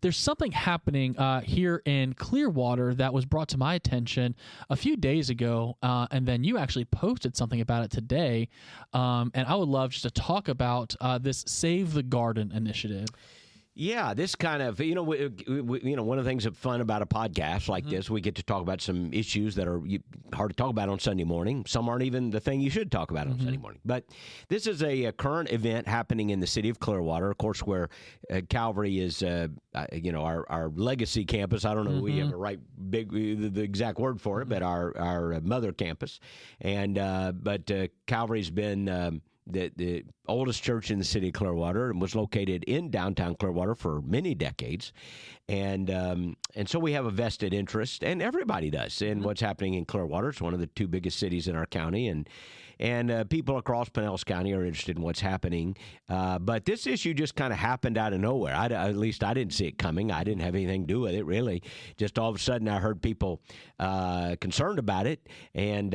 there's something happening here in Clearwater that was brought to my attention a few days ago, and then you actually posted something about it today. And I would love just to talk about this Save the Garden initiative. Yeah, this kind of, one of the things that's fun about a podcast like this, we get to talk about some issues that are hard to talk about on Sunday morning. Some aren't even the thing you should talk about on Sunday morning. But this is a current event happening in the city of Clearwater, of course, where Calvary is, our legacy campus. I don't know if we have the exact word for it, but our mother campus. And but Calvary's been the oldest church in the city of Clearwater and was located in downtown Clearwater for many decades. And so we have a vested interest, and everybody does, in what's happening in Clearwater. It's one of the two biggest cities in our county, and people across Pinellas County are interested in what's happening. But this issue just kind of happened out of nowhere. at least I didn't see it coming. I didn't have anything to do with it, really. Just all of a sudden I heard people concerned about it. And,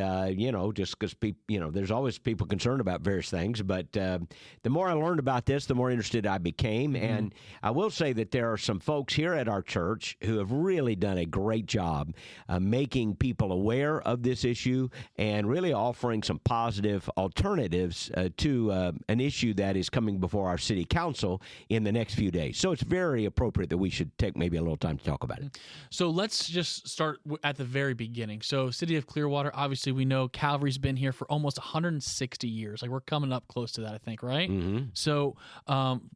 just because there's always people concerned about various things. But the more I learned about this, the more interested I became. And I will say that there are some folks here at our church who have really done a great job making people aware of this issue and really offering some positive alternatives to an issue that is coming before our city council in the next few days. So it's very appropriate that we should take maybe a little time to talk about it. So let's just start at the very beginning. So city of Clearwater, obviously we know Calvary's been here for almost 160 years. Like we're coming up close to that, I think, right? So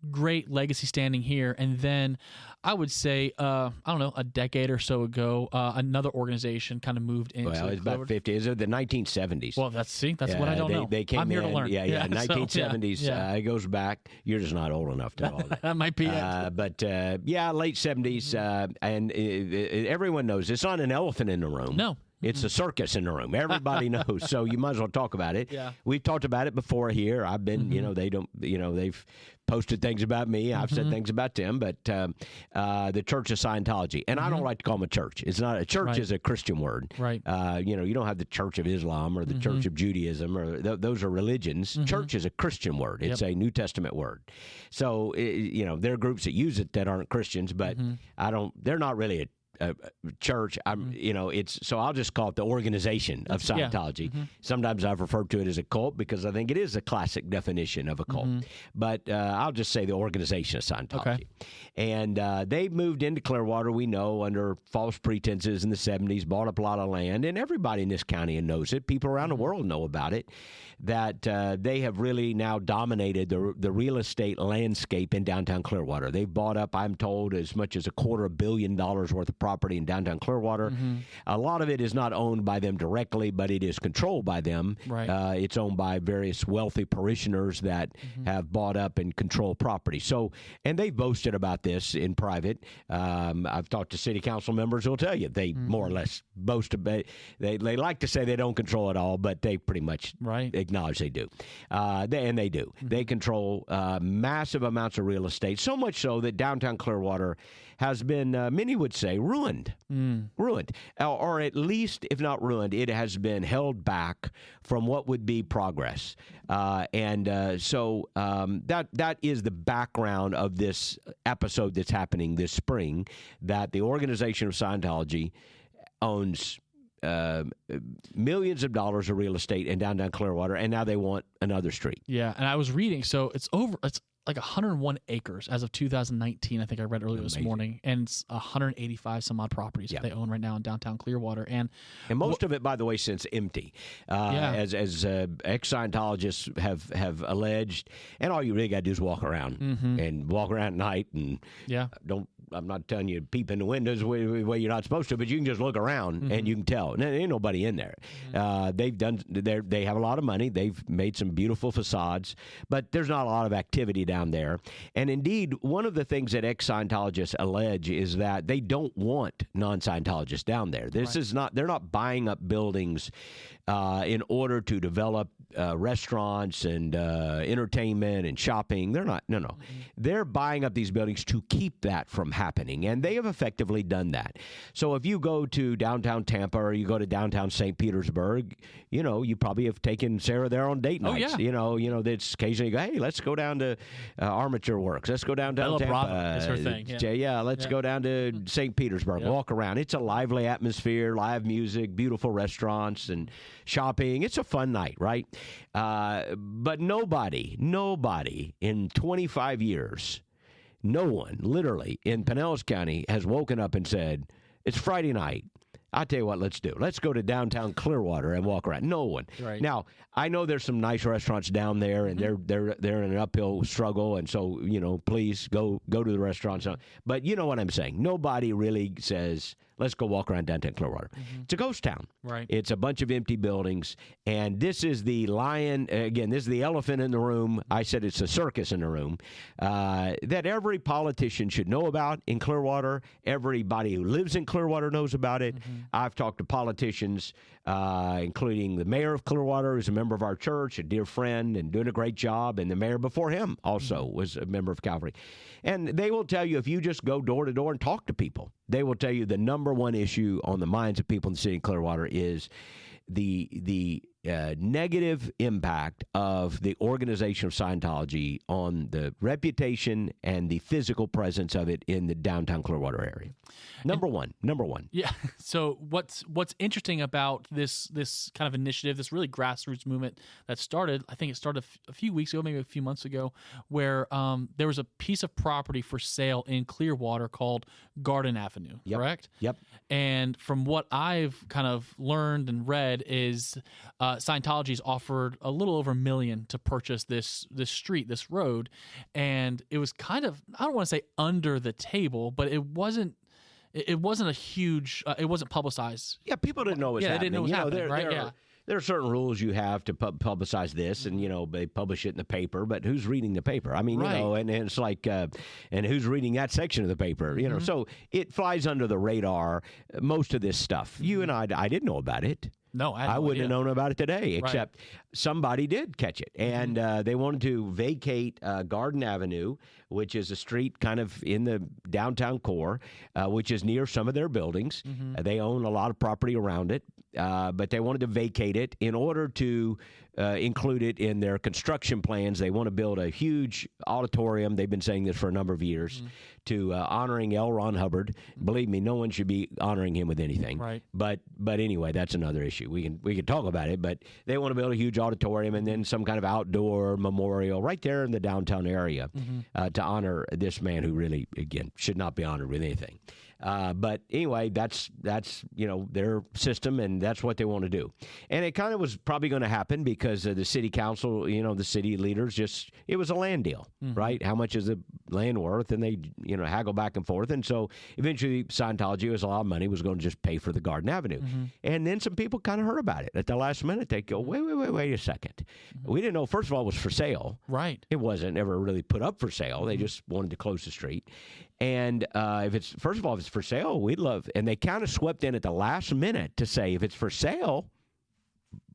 great legacy standing here. And then I would say, I don't know, a decade or so ago, another organization kind of moved into Well, it's about 50. Is it the 1970s? Well, that's what I don't know. They came I'm here to learn. Yeah, 1970s. It goes back. You're just not old enough to know all that. That might be it. But late 70s, and everyone knows it's not an elephant in the room. No. It's a circus in the room. Everybody knows, so you might as well talk about it. Yeah. We've talked about it before here. I've been, they've posted things about me. I've said things about them, but the Church of Scientology, and I don't like to call them a church. It's not a church; is a Christian word. Right. You don't have the Church of Islam or the Church of Judaism, or those are religions. Church is a Christian word. It's a New Testament word. So there are groups that use it that aren't Christians, but I don't. They're not really a church. So I'll just call it the Organization of Scientology. Sometimes I've referred to it as a cult because I think it is a classic definition of a cult. But I'll just say the Organization of Scientology. Okay. And they moved into Clearwater, we know, under false pretenses in the 70s, bought up a lot of land, and everybody in this county knows it. People around the world know about it, that they have really now dominated the real estate landscape in downtown Clearwater. They've bought up, I'm told, as much as $250 million worth of property in downtown Clearwater. A lot of it is not owned by them directly, but it is controlled by them. Right. It's owned by various wealthy parishioners that have bought up and control property. So, and they've boasted about this in private. I've talked to city council members who'll tell you they more or less boast about. They like to say they don't control it all, but they pretty much acknowledge they do. They do. They control massive amounts of real estate, so much so that downtown Clearwater has been, many would say, ruined. Ruined. Or at least, if not ruined, it has been held back from what would be progress. So that is the background of this episode that's happening this spring, that the Organization of Scientology owns millions of dollars of real estate in downtown Clearwater, and now they want another street. Yeah, and I was reading, so it's like 101 acres as of 2019, I think I read earlier this morning, and it's 185 some odd properties that they own right now in downtown Clearwater. And most of it, by the way, since empty, as ex-Scientologists have alleged, and all you really got to do is walk around and walk around at night, and I'm not telling you to peep in the windows the way you're not supposed to, but you can just look around and you can tell. And there ain't nobody in there. They have a lot of money. They've made some beautiful facades, but there's not a lot of activity down there. And indeed, one of the things that ex-Scientologists allege is that they don't want non-Scientologists down there. This is not, they're not buying up buildings in order to develop restaurants and entertainment and shopping. They're not. No. They're buying up these buildings to keep that from happening, and they have effectively done that. So if you go to downtown Tampa or you go to downtown St. Petersburg, you probably have taken Sarah there on date nights. Oh, yeah. That's occasionally go, hey, let's go down to Armature Works. Let's go down to Tampa. Brava is her thing. Yeah, let's go down to St. Petersburg. Yep. Walk around. It's a lively atmosphere, live music, beautiful restaurants and shopping. It's a fun night, right? But nobody in 25 years, no one, literally, in Pinellas County has woken up and said, it's Friday night. I'll tell you what, let's do. Let's go to downtown Clearwater and walk around. No one. Right. Now, I know there's some nice restaurants down there, and they're in an uphill struggle, and so please go to the restaurants. But you know what I'm saying. Nobody really says, let's go walk around downtown Clearwater. It's a ghost town. Right. It's a bunch of empty buildings, and this is the lion. Again, this is the elephant in the room. I said it's a circus in the room that every politician should know about in Clearwater. Everybody who lives in Clearwater knows about it. I've talked to politicians, including the mayor of Clearwater, who's a member of our church, a dear friend, and doing a great job, and the mayor before him also was a member of Calvary. And they will tell you, if you just go door to door and talk to people, they will tell you the number one issue on the minds of people in the city of Clearwater is the negative impact of the Organization of Scientology on the reputation and the physical presence of it in the downtown Clearwater area. Number one. Yeah. So what's interesting about this kind of initiative, this really grassroots movement that started, I think it started a few weeks ago, maybe a few months ago, where there was a piece of property for sale in Clearwater called Garden Avenue, correct? Yep. And from what I've kind of learned and read is Scientology's offered a little over $1 million to purchase this street, this road, and it was kind of, I don't want to say under the table, but it wasn't a huge, it wasn't publicized. Yeah, people didn't know it was happening. They didn't know it was happening, right? There are certain rules you have to publicize this, and they publish it in the paper. But who's reading the paper? I mean, and it's like, and who's reading that section of the paper? So it flies under the radar. Most of this stuff, you and I didn't know about it. No, I wouldn't have known about it today, except somebody did catch it. And they wanted to vacate Garden Avenue, which is a street kind of in the downtown core, which is near some of their buildings. They own a lot of property around it, but they wanted to vacate it in order to include it in their construction plans. They want to build a huge auditorium. They've been saying this for a number of years to honoring L. Ron Hubbard. Believe me, no one should be honoring him with anything. Right. But anyway, that's another issue. We can talk about it, but they want to build a huge auditorium and then some kind of outdoor memorial right there in the downtown area to honor this man who really, again, should not be honored with anything. But anyway, that's their system, and that's what they want to do. And it kind of was probably going to happen because the city council, the city leaders, it was a land deal, right? How much is the land worth? And they, haggle back and forth. And so eventually Scientology, was a lot of money, was going to just pay for the Garden Avenue. And then some people kind of heard about it at the last minute. They go, wait a second. We didn't know, first of all, it was for sale. Right. It wasn't ever really put up for sale. They just wanted to close the street. And if it's for sale, we'd love, and they kind of swept in at the last minute to say, if it's for sale,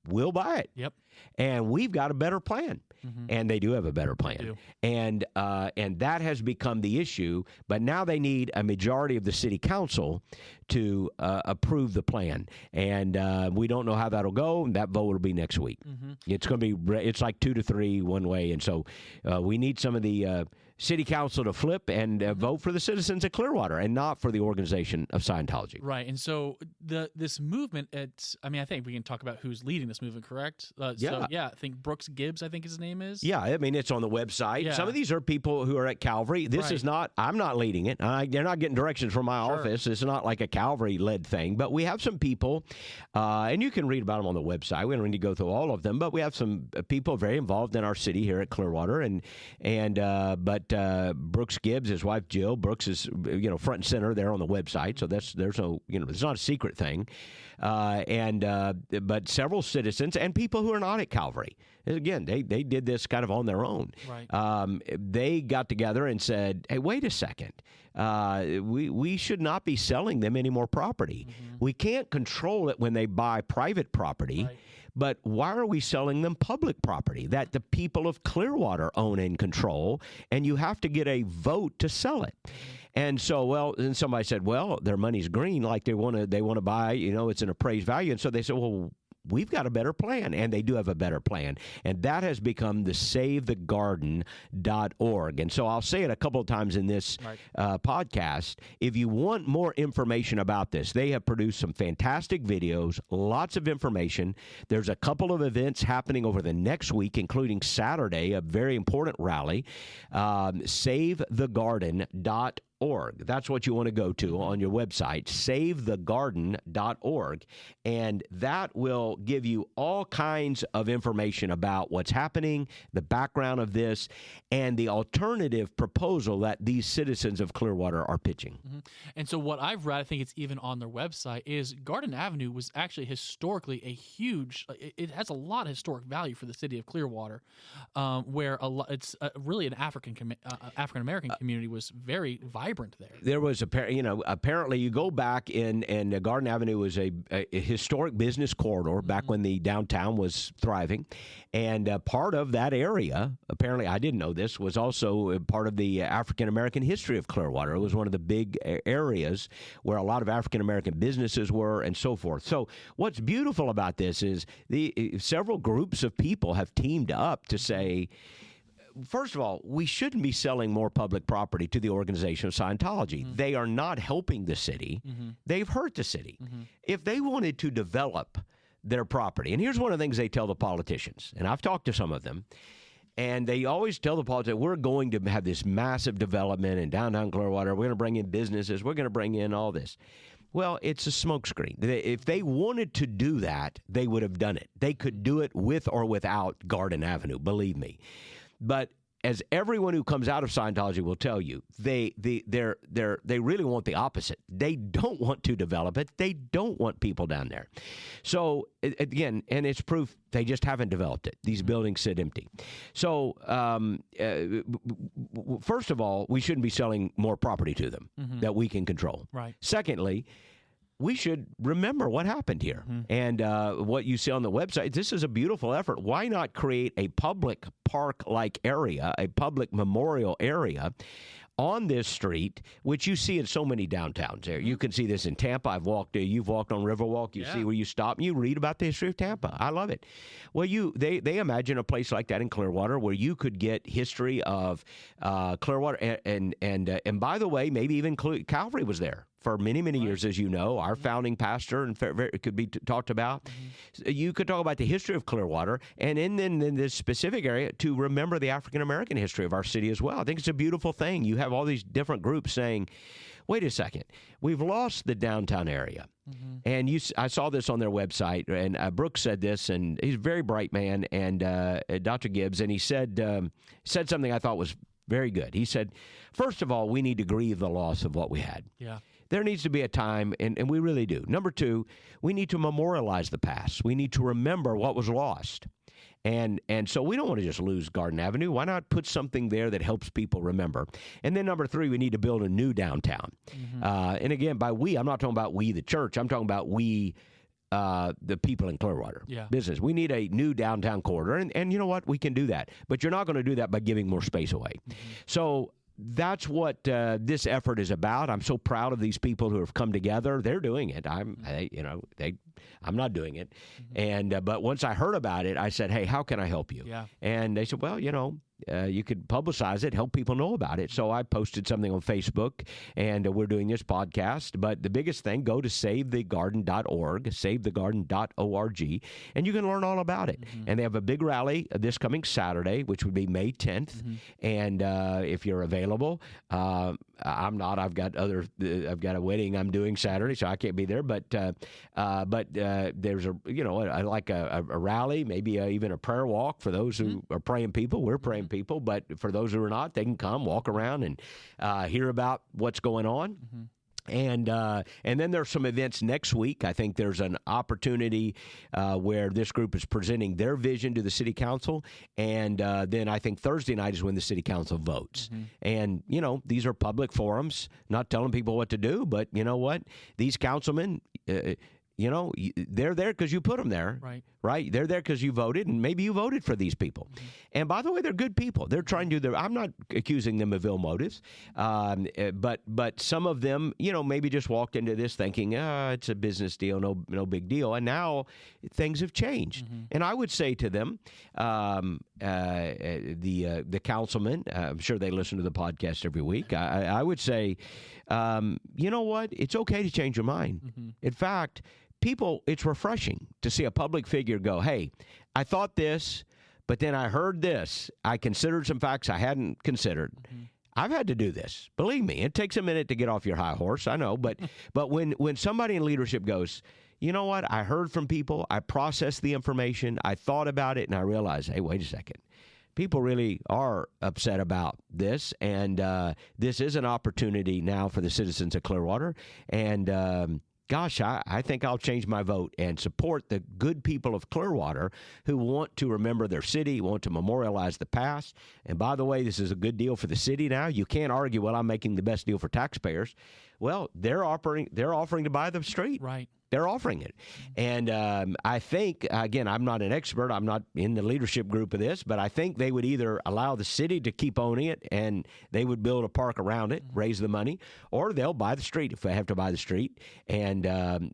we'll buy it. Yep. And we've got a better plan. And they do have a better plan. And that has become the issue. But now they need a majority of the city council to approve the plan. And we don't know how that'll go. And that vote will be next week. It's going to be, it's like 2-3 one way. And so we need some of the city council to flip and vote for the citizens of Clearwater and not for the Organization of Scientology. Right. And so this movement, I think we can talk about who's leading this movement, correct? I think Brooks Gibbs, I think his name is. Yeah, I mean, it's on the website. Yeah. Some of these are people who are at Calvary. This is not, I'm not leading it. They're not getting directions from my office. It's not like a Calvary-led thing. But we have some people, and you can read about them on the website. We don't need to go through all of them, but we have some people very involved in our city here at Clearwater. But Brooks Gibbs, his wife Jill, Brooks is, front and center there on the website. So there's no, it's not a secret thing. But several citizens and people who are not at Calvary. Again, they did this kind of on their own. Right. They got together and said, hey, wait a second. We should not be selling them any more property. We can't control it when they buy private property. Right. But why are we selling them public property that the people of Clearwater own and control, and you have to get a vote to sell it? And so, and somebody said, well, their money's green, like they want to buy, it's an appraised value. And so they said, well, we've got a better plan, and they do have a better plan. And that has become the SaveTheGarden.org. And so I'll say it a couple of times in this podcast. If you want more information about this, they have produced some fantastic videos, lots of information. There's a couple of events happening over the next week, including Saturday, a very important rally, SaveTheGarden.org. That's what you want to go to on your website, SaveTheGarden.org, and that will give you all kinds of information about what's happening, the background of this, and the alternative proposal that these citizens of Clearwater are pitching. And so what I've read, I think it's even on their website, is Garden Avenue was actually historically it has a lot of historic value for the city of Clearwater, where it's really an African-American community was very vibrant there. There was apparently you go back and Garden Avenue was a historic business corridor back when the downtown was thriving, and part of that area, apparently I didn't know this, was also part of the African American history of Clearwater. It was one of the big areas where a lot of African American businesses were and so forth. So what's beautiful about this is several groups of people have teamed up to say, first of all, we shouldn't be selling more public property to the Organization of Scientology. They are not helping the city. They've hurt the city. If they wanted to develop their property, and here's one of the things they tell the politicians, and I've talked to some of them, and they always tell the politicians, we're going to have this massive development in downtown Clearwater. We're going to bring in businesses. We're going to bring in all this. Well, it's a smokescreen. If they wanted to do that, they would have done it. They could do it with or without Garden Avenue, believe me. But as everyone who comes out of Scientology will tell you, they really want the opposite. They don't want to develop it. They don't want people down there. So again, and it's proof they just haven't developed it. These buildings sit empty. So first of all, we shouldn't be selling more property to them that we can control. Right. Secondly, we should remember what happened here. And what you see on the website, this is a beautiful effort. Why not create a public park-like area, a public memorial area on this street, which you see in so many downtowns there. You can see this in Tampa. You've walked on Riverwalk. You see where you stop and you read about the history of Tampa. I love it. Well, they imagine a place like that in Clearwater where you could get history of Clearwater and by the way, maybe even Calvary was there for many, many years, as you know, our founding pastor, and it could be talked about. You could talk about the history of Clearwater, and in this specific area, to remember the African-American history of our city as well. I think it's a beautiful thing. You have all these different groups saying, wait a second, we've lost the downtown area. And I saw this on their website, and Brooks said this, and he's a very bright man, and Dr. Gibbs, and he said something I thought was very good. He said, first of all, we need to grieve the loss of what we had. Yeah. There needs to be a time, and we really do. Number two, we need to memorialize the past. We need to remember what was lost. And so we don't want to just lose Garden Avenue. Why not put something there that helps people remember? And then number three, we need to build a new downtown. And again, by we, I'm not talking about we, the church. I'm talking about we, the people in Clearwater business. We need a new downtown corridor. And you know what? We can do that. But you're not going to do that by giving more space away. So that's what this effort is about. I'm so proud of these people who have come together. They're doing it. I'm not doing it. And but once I heard about it, I said, "Hey, how can I help you?" And they said, "Well, you could publicize it, help people know about it." So I posted something on Facebook, and we're doing this podcast. But the biggest thing, go to SaveTheGarden.org, SaveTheGarden.org, and you can learn all about it. And they have a big rally this coming Saturday, which would be May 10th. And if you're available, I'm not. I've got a wedding I'm doing Saturday, so I can't be there. But there's a rally, maybe even a prayer walk for those who are praying people. We're praying people, but for those who are not, they can come, walk around, and hear about what's going on. And then there's some events next week. I think there's an opportunity where this group is presenting their vision to the city council. And then I think Thursday night is when the city council votes. And, these are public forums, not telling people what to do. But you know what? These councilmen, they're there because you put them there, right? They're there because you voted, and maybe you voted for these people. And by the way, they're good people. They're trying to do their. I'm not accusing them of ill motives, but some of them, maybe just walked into this thinking, it's a business deal, no big deal, and now things have changed. And I would say to them, the councilman, I'm sure they listen to the podcast every week. I would say, you know what? It's okay to change your mind. In fact, people, it's refreshing to see a public figure go, hey, I thought this, but then I heard this. I considered some facts I hadn't considered. I've had to do this. Believe me, it takes a minute to get off your high horse, I know. But when somebody in leadership goes, you know what, I heard from people, I processed the information, I thought about it, and I realized, hey, wait a second. People really are upset about this, and this is an opportunity now for the citizens of Clearwater. And gosh, I think I'll change my vote and support the good people of Clearwater who want to remember their city, want to memorialize the past. And by the way, this is a good deal for the city now. You can't argue, well, I'm making the best deal for taxpayers. Well, they're offering to buy the street. Right. They're offering it. And I think, again, I'm not an expert. I'm not in the leadership group of this, but I think they would either allow the city to keep owning it and they would build a park around it, raise the money, or they'll buy the street if they have to buy the street, and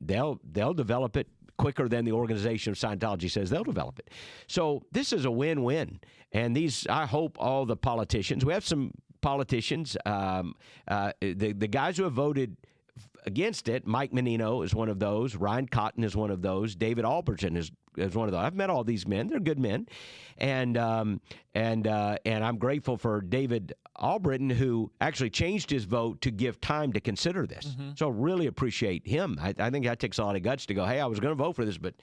they'll develop it quicker than the Organization of Scientology says they'll develop it. So this is a win-win. And I hope all the politicians, we have some politicians, the guys who have voted against it, Mike Menino is one of those. Ryan Cotton is one of those. David Albertson is one of those. I've met all these men. They're good men. And I'm grateful for David Albritton, who actually changed his vote to give time to consider this. So really appreciate him. I think that takes a lot of guts to go, hey, I was going to vote for this, but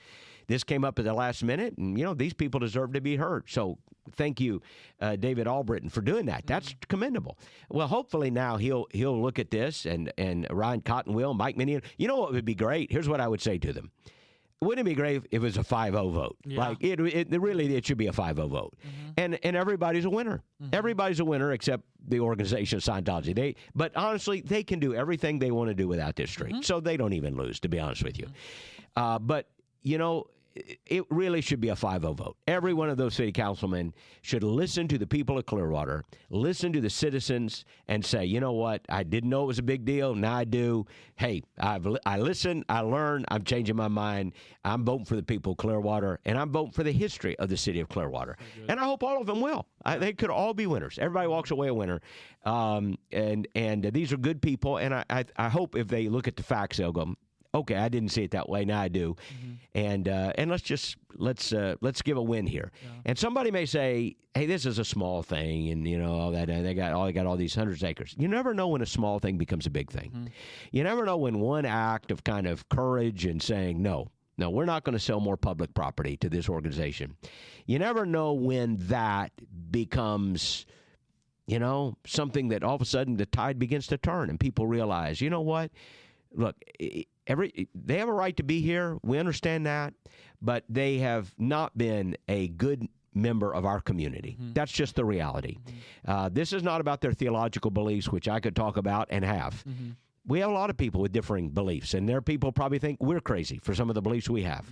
this came up at the last minute, and, these people deserve to be heard. So thank you, David Albritton, for doing that. That's commendable. Well, hopefully now he'll look at this, and Ryan Cotton will, Mike Menino. You know what would be great? Here's what I would say to them. Wouldn't it be great if it was a 5-0 vote? Yeah. Like, it should be a 5-0 vote. And everybody's a winner. Everybody's a winner except the Organization of Scientology. But honestly, they can do everything they want to do without this street. So they don't even lose, to be honest with you. But, it really should be a 5-0 vote. Every one of those city councilmen should listen to the people of Clearwater, listen to the citizens, and say, you know what, I didn't know it was a big deal, now I do. Hey, I listened, I learned, I'm changing my mind. I'm voting for the people of Clearwater, and I'm voting for the history of the city of Clearwater. And I hope all of them will. They could all be winners. Everybody walks away a winner. And these are good people, and I hope if they look at the facts, they'll go, okay, I didn't see it that way. Now I do, and let's give a win here. Yeah. And somebody may say, "Hey, this is a small thing," and all that. And they got all these hundreds of acres. You never know when a small thing becomes a big thing. You never know when one act of kind of courage and saying, "No, we're not going to sell more public property to this organization." You never know when that becomes, something that all of a sudden the tide begins to turn and people realize, you know what? Look, they have a right to be here. We understand that, but they have not been a good member of our community. That's just the reality. This is not about their theological beliefs, which I could talk about and have. We have a lot of people with differing beliefs, and there are people probably think we're crazy for some of the beliefs we have.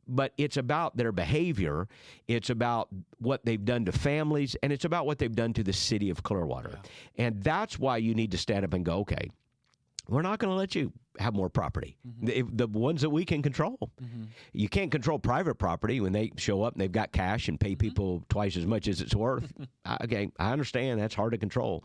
But it's about their behavior. It's about what they've done to families, and it's about what they've done to the city of Clearwater. Yeah. And that's why you need to stand up and go, okay, we're not going to let you have more property. The ones that we can control. You can't control private property when they show up and they've got cash and pay people twice as much as it's worth. Okay, I understand that's hard to control.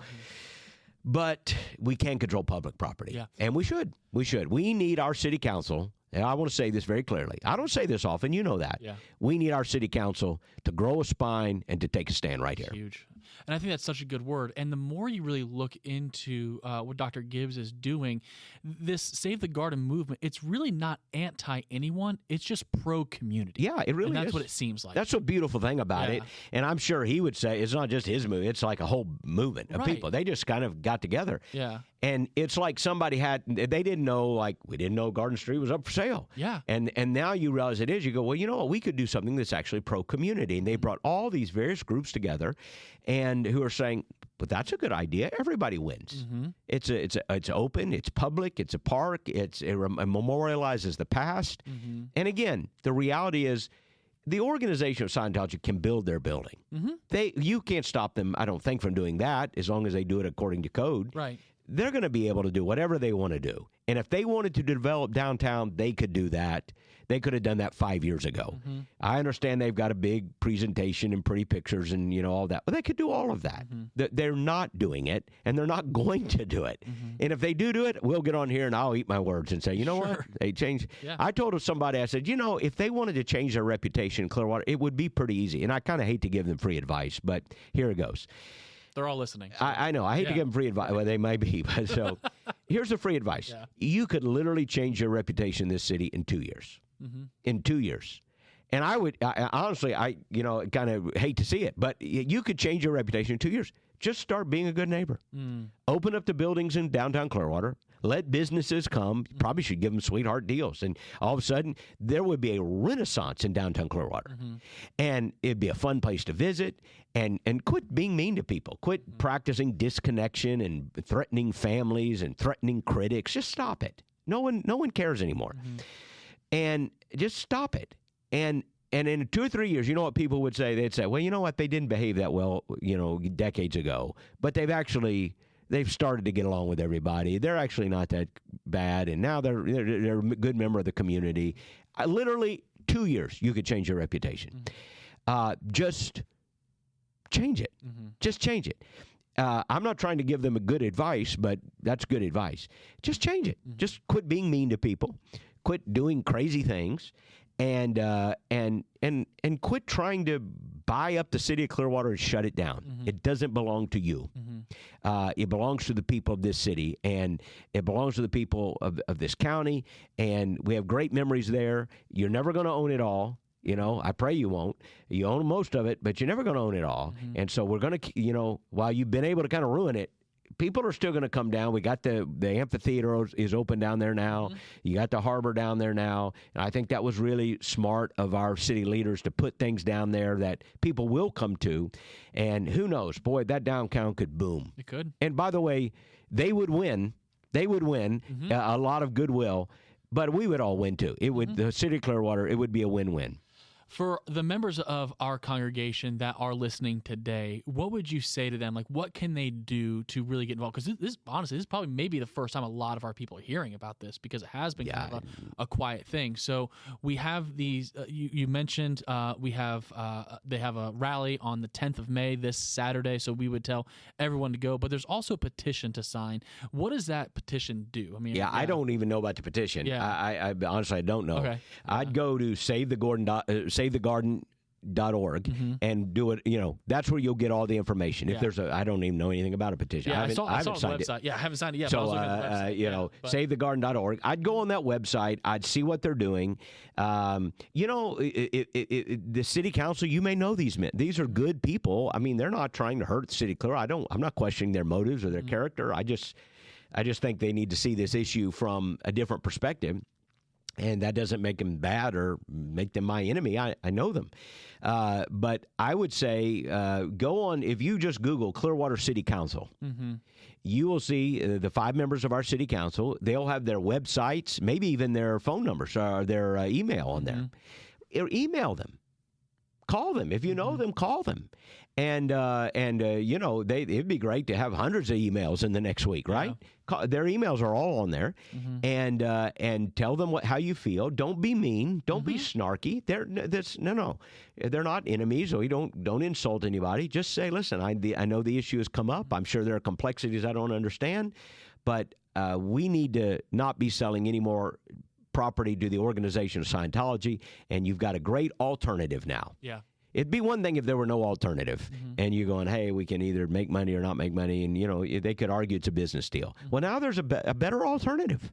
But we can control public property. Yeah. And we should. We need our city council, and I want to say this very clearly. I don't say this often. You know that. Yeah. We need our city council to grow a spine and to take a stand right here. Huge. And I think that's such a good word. And the more you really look into what Dr. Gibbs is doing, this Save the Garden movement, it's really not anti-anyone. It's just pro-community. Yeah, it really is. And that's what it seems like. That's a beautiful thing about it. And I'm sure he would say it's not just his movement. It's like a whole movement of people. They just kind of got together. Yeah. And it's like somebody they didn't know, like we didn't know Garden Street was up for sale. Yeah. And now you realize it is. You go, well, you know what? We could do something that's actually pro-community. And they brought all these various groups together and who are saying, but that's a good idea. Everybody wins. It's open. It's public. It's a park. It memorializes the past. And again, the reality is the Organization of Scientology can build their building. You can't stop them, I don't think, from doing that as long as they do it according to code. Right. They're going to be able to do whatever they want to do. And if they wanted to develop downtown, they could do that. They could have done that 5 years ago. I understand they've got a big presentation and pretty pictures and, all that. But they could do all of that. They're not doing it, and they're not going to do it. And if they do it, we'll get on here and I'll eat my words and say, you know what? They changed. Yeah. I told somebody, I said, if they wanted to change their reputation in Clearwater, it would be pretty easy. And I kind of hate to give them free advice, but here it goes. They're all listening. I know. I hate to give them free advice. Well, they may be. But so here's the free advice. Yeah. You could literally change your reputation in this city in 2 years. In 2 years. And honestly, kind of hate to see it, but you could change your reputation in 2 years. Just start being a good neighbor. Open up the buildings in downtown Clearwater. Let businesses come. You probably should give them sweetheart deals. And all of a sudden, there would be a renaissance in downtown Clearwater. And it'd be a fun place to visit. And quit being mean to people. Quit practicing disconnection and threatening families and threatening critics. Just stop it. No one cares anymore. And just stop it. And in 2 or 3 years, you know what people would say? They'd say, well, you know what? They didn't behave that well, decades ago. But they've started to get along with everybody. They're actually not that bad. And now they're a good member of the community. Literally 2 years, you could change your reputation. Just change it. Just change it. I'm not trying to give them a good advice, but that's good advice. Just change it. Just quit being mean to people. Quit doing crazy things, and quit trying to buy up the city of Clearwater and shut it down. It doesn't belong to you. It belongs to the people of this city, and it belongs to the people of this county. And we have great memories there. You're never going to own it all. I pray you won't. You own most of it, but you're never going to own it all. And so we're going to, while you've been able to kind of ruin it, people are still going to come down. We got the amphitheater is open down there now. You got the harbor down there now. And I think that was really smart of our city leaders to put things down there that people will come to. And who knows, boy, that downtown could boom. It could. And by the way, they would win. They would win a lot of goodwill, but we would all win too. It would the city of Clearwater. It would be a win-win. For the members of our congregation that are listening today, what would you say to them? Like, what can they do to really get involved? Because this honestly, this is probably maybe the first time a lot of our people are hearing about this, because it has been kind of a quiet thing. So we have these, you mentioned they have a rally on the 10th of May, this Saturday. So we would tell everyone to go, but there's also a petition to sign. What does that petition do? I mean, I don't even know about the petition. I honestly, I don't know. Okay. I'd go to SaveTheGarden.org and do it. That's where you'll get all the information. If there's I don't even know anything about a petition. Yeah, I haven't I saw signed the website. I haven't signed it yet. So, but I was looking at the website. SaveTheGarden.org. I'd go on that website. I'd see what they're doing. The city council, you may know these men. These are good people. I mean, they're not trying to hurt the city clear. I'm not questioning their motives or their character. I just think they need to see this issue from a different perspective. And that doesn't make them bad or make them my enemy. I know them. But I would say go on, if you just Google Clearwater City Council, you will see the 5 members of our city council. They'll have their websites, maybe even their phone numbers or their email on there. Email them. Call them. If you know them, call them. And it'd be great to have hundreds of emails in the next week, right? Their emails are all on there. And tell them how you feel. Don't be mean. Don't be snarky. They're not enemies. So don't insult anybody. Just say, listen, I know the issue has come up. I'm sure there are complexities I don't understand, but we need to not be selling any more property to the Organization of Scientology, and you've got a great alternative now. Yeah. it'd be one thing if there were no alternative, and you're going, hey, we can either make money or not make money, and they could argue it's a business deal. Well, now there's a better alternative.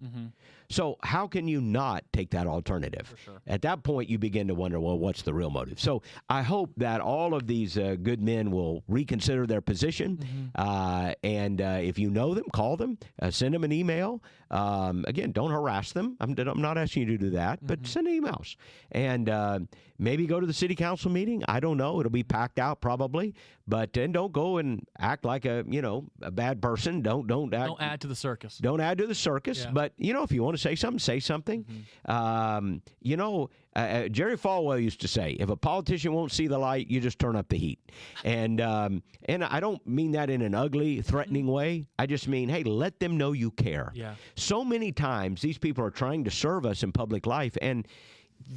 So how can you not take that alternative? For sure. At that point, you begin to wonder, well, what's the real motive? So I hope that all of these good men will reconsider their position. And if you know them, call them, send them an email. Again, don't harass them. I'm not asking you to do that, but send emails. And maybe go to the city council meeting. I don't know. It'll be packed out probably. But then don't go and act like a bad person. Don't add to the circus. Don't add to the circus. Yeah. But if you want to say something, say something. Jerry Falwell used to say, if a politician won't see the light, you just turn up the heat. And I don't mean that in an ugly, threatening way. I just mean, hey, let them know you care. Yeah. So many times these people are trying to serve us in public life, and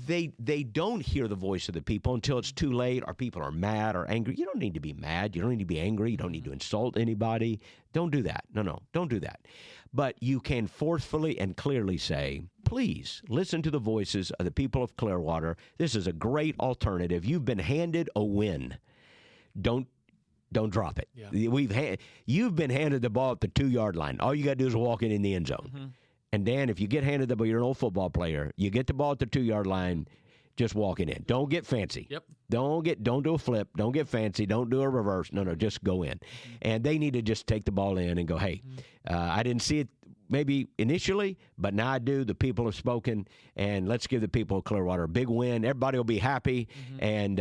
they don't hear the voice of the people until it's too late, or people are mad or angry. You don't need to be mad. You don't need to be angry. You don't need to insult anybody. Don't do that. No, don't do that. But you can forcefully and clearly say, please listen to the voices of the people of Clearwater. This is a great alternative. You've been handed a win. Don't drop it. Yeah. You've been handed the ball at the 2-yard line. All you got to do is walk it in the end zone. And Dan, if you get handed the ball, you're an old football player. You get the ball at the 2-yard line, just walk it in. Don't get fancy. Yep. Don't do a flip. Don't get fancy. Don't do a reverse. No, just go in. And they need to just take the ball in and go, hey, I didn't see it maybe initially, but now I do. The people have spoken, and let's give the people of Clearwater a big win. Everybody will be happy, and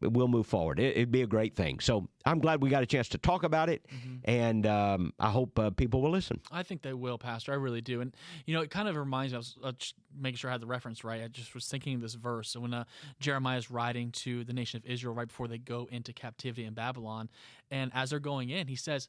we'll move forward. It'd be a great thing. So I'm glad we got a chance to talk about it, and I hope people will listen. I think they will, Pastor. I really do. And, it kind of reminds me, I was just making sure I had the reference right. I just was thinking of this verse. So when Jeremiah is writing to the nation of Israel right before they go into captivity in Babylon, and as they're going in, he says,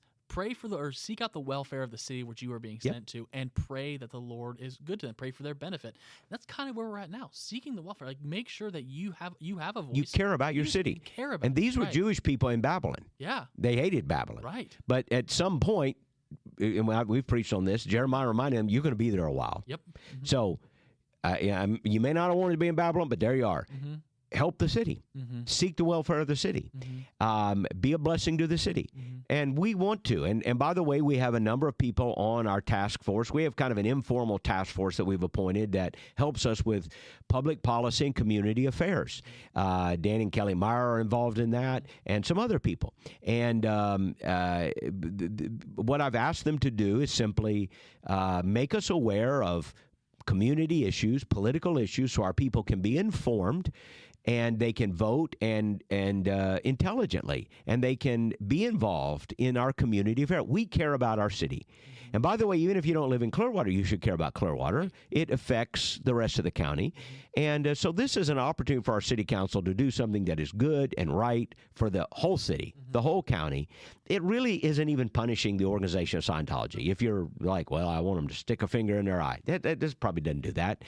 seek out the welfare of the city which you are being sent to, and pray that the Lord is good to them. Pray for their benefit. That's kind of where we're at now. Seeking the welfare, make sure that you have a voice. You care about your city. And these were Jewish people in Babylon. Yeah, they hated Babylon. Right. But at some point, and we've preached on this, Jeremiah reminded them, you're going to be there a while. Yep. So you may not have wanted to be in Babylon, but there you are. Help the city. Seek the welfare of the city. Be a blessing to the city. And we want to. And by the way, we have a number of people on our task force. We have kind of an informal task force that we've appointed that helps us with public policy and community affairs. Dan and Kelly Meyer are involved in that, and some other people. And what I've asked them to do is simply make us aware of community issues, political issues, so our people can be informed, and they can vote and intelligently, and they can be involved in our community affair. We care about our city. And by the way, even if you don't live in Clearwater, you should care about Clearwater. It affects the rest of the county. And so this is an opportunity for our city council to do something that is good and right for the whole city, the whole county. It really isn't even punishing the Organization of Scientology. If you're like, well, I want them to stick a finger in their eye. This probably doesn't do that.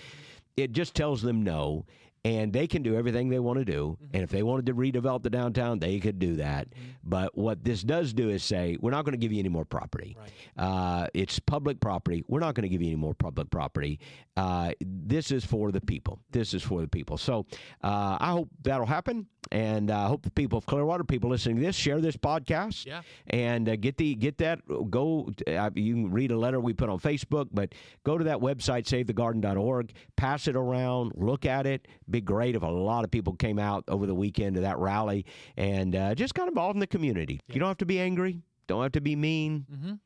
It just tells them no. And they can do everything they want to do. And if they wanted to redevelop the downtown, they could do that. But what this does do is say, we're not going to give you any more property. Right. It's public property. We're not going to give you any more public property. This is for the people. This is for the people. So I hope that'll happen. And I hope the people of Clearwater, people listening to this, share this podcast. Yeah. And get that. You can read a letter we put on Facebook, but go to that website, savethegarden.org, pass it around, look at it. Be great if a lot of people came out over the weekend to that rally and just got involved in the community. Yeah. You don't have to be angry. Don't have to be mean.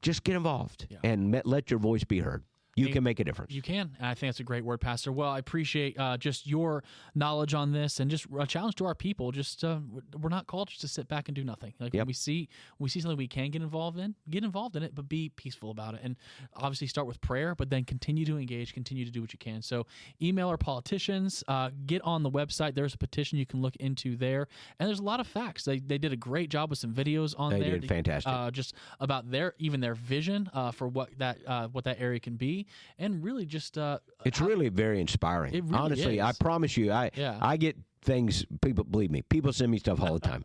Just get involved and let your voice be heard. You can make a difference. You can. And I think that's a great word, Pastor. Well, I appreciate just your knowledge on this, and just a challenge to our people. Just we're not called just to sit back and do nothing. When we see something we can get involved in it, but be peaceful about it. And obviously start with prayer, but then continue to engage, continue to do what you can. So email our politicians, get on the website. There's a petition you can look into there. And there's a lot of facts. They did a great job with some videos on there. They did fantastic. Just about their vision for what that area can be. And really just it's really very inspiring. It really honestly is. I promise you, I get things. People believe me. People send me stuff all the time.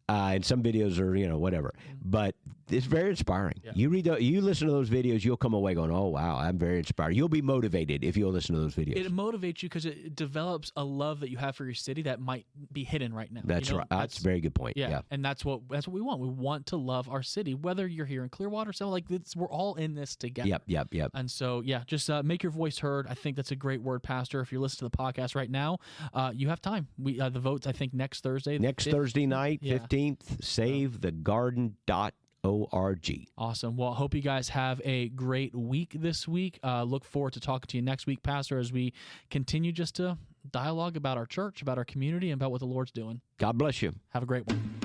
And some videos are whatever, but it's very inspiring. Yeah. You listen to those videos, you'll come away going, "Oh wow, I'm very inspired." You'll be motivated if you'll listen to those videos. It motivates you because it develops a love that you have for your city that might be hidden right now. That's right. That's a very good point. Yeah, and that's what we want. We want to love our city, whether you're here in Clearwater, so like we're all in this together. Yep. And so just make your voice heard. I think that's a great word, Pastor. If you're listening to the podcast right now, you have time. We the votes I think next Thursday. Thursday night, 15th. SaveTheGarden.org. Awesome. Well, I hope you guys have a great week this week. Look forward to talking to you next week, Pastor, as we continue just to dialogue about our church, about our community, and about what the Lord's doing. God bless you. Have a great one.